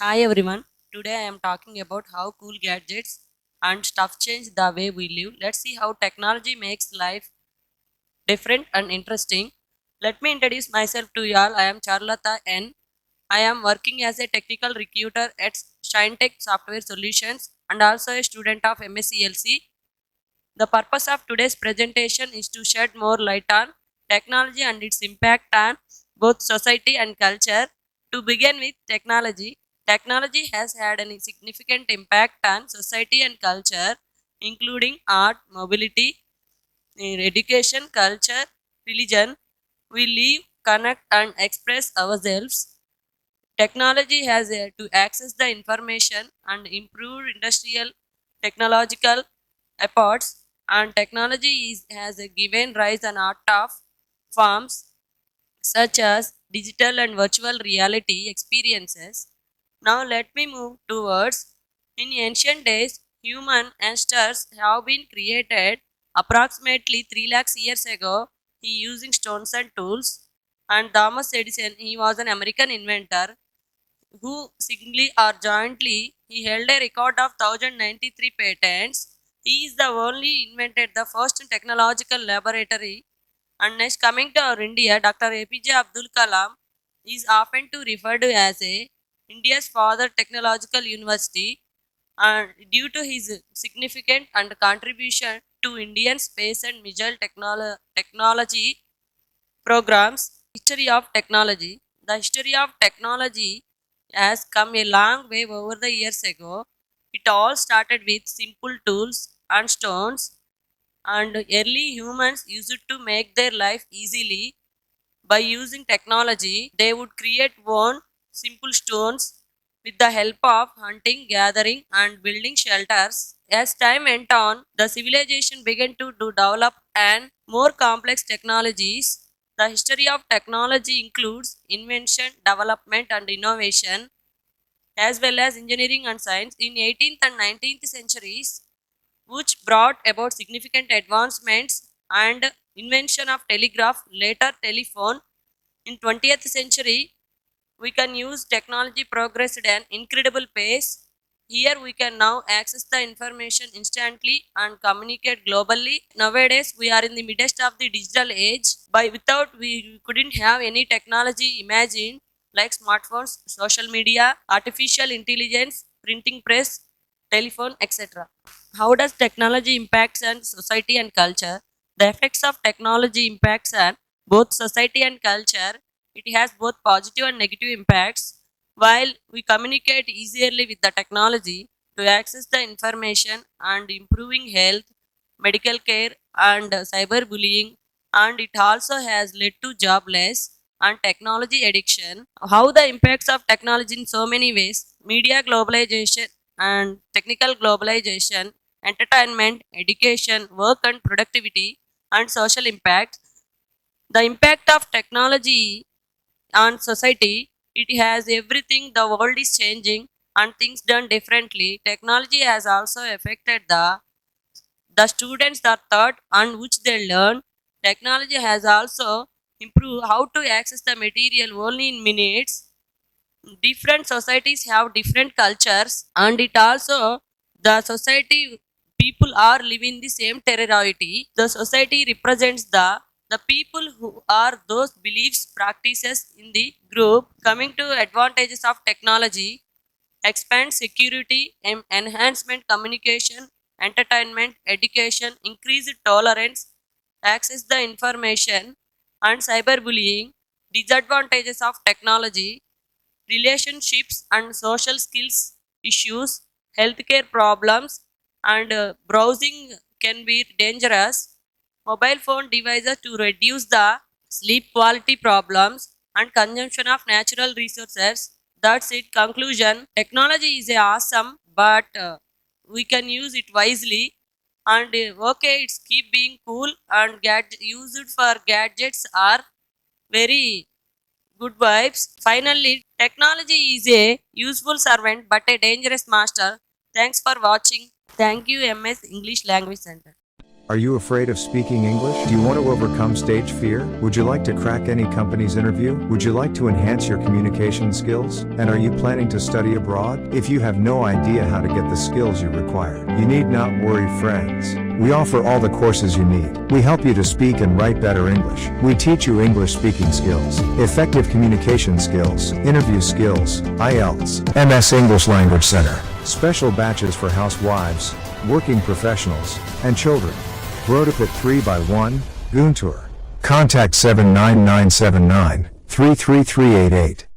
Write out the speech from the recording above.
Hi everyone. Today I am talking about how cool gadgets and stuff change the way we live. Let's see how technology makes life different and interesting. Let me introduce myself to you all. I am Charlotta N. I am working as a technical recruiter at ShineTech Software Solutions and also a student of MSCLC. The purpose of today's presentation is to shed more light on technology and its impact on both society and culture. To begin with, technology has had a significant impact on society and culture, including art, mobility, education, culture, religion. We live, connect, and express ourselves. Technology has to access the information and improve industrial technological efforts, and technology has given rise an art of forms such as digital and virtual reality experiences. Now let me move towards in ancient days human ancestors have been created approximately 3 lakhs years ago he using stones and tools, and Thomas Edison he was an American inventor who singly or jointly he held a record of 1093 patents. He is the only invented the first technological laboratory. And next coming to our India, Dr. APJ Abdul Kalam is often to referred to as a India's father technological university, and due to his significant and contribution to Indian space and missile technology programs. History of technology. The history of technology has come a long way over the years ago. It all started with simple tools and stones, and early humans used it to make their life easily by using technology. They would create one simple stones with the help of hunting, gathering, and building shelters. As time went on, the civilization began to develop and more complex technologies. The history of technology includes invention, development, and innovation, as well as engineering and science in 18th and 19th centuries, which brought about significant advancements and invention of telegraph, later telephone. In 20th century, we can use technology progressed at an incredible pace. Here we can now access the information instantly and communicate globally. Nowadays we are in the midst of the digital age. By without we couldn't have any technology imagined, like smartphones, social media, artificial intelligence, printing press, telephone, etc. How does technology impacts on society and culture? The effects of technology impacts on both society and culture. It has both positive and negative impacts. While we communicate easily with the technology to access the information and improving health, medical care, and cyberbullying, and it also has led to jobless and technology addiction. How the impacts of technology in so many ways: media globalization and technical globalization, entertainment, education, work and productivity, and social impact. The impact of technology on society, it has everything. The world is changing and things done differently. Technology has also affected the students the thought on which they learn. Technology has also improved how to access the material only in minutes. Different societies have different cultures, and it also the society people are living the same terrority. The society represents the people who are those beliefs practices in the group. Coming to advantages of technology: expand security, enhancement communication, entertainment, education, increased tolerance, access the information, and cyberbullying. Disadvantages of technology: relationships and social skills issues, healthcare problems, and browsing can be dangerous. Mobile phone devices to reduce the sleep quality problems and consumption of natural resources. That's it. Conclusion: technology is awesome, but we can use it wisely. And okay, it's keep being cool, and used for gadgets are very good vibes. Finally, technology is a useful servant but a dangerous master. Thanks for watching. Thank you, MS English Language Center. Are you afraid of speaking English? Do you want to overcome stage fear? Would you like to crack any company's interview? Would you like to enhance your communication skills? And are you planning to study abroad? If you have no idea how to get the skills you require, you need not worry, friends. We offer all the courses you need. We help you to speak and write better English. We teach you English speaking skills, effective communication skills, interview skills, IELTS, MS English Language Center, special batches for housewives, working professionals, and children. Brodiput 3x1, Guntur. Contact 79979 33388.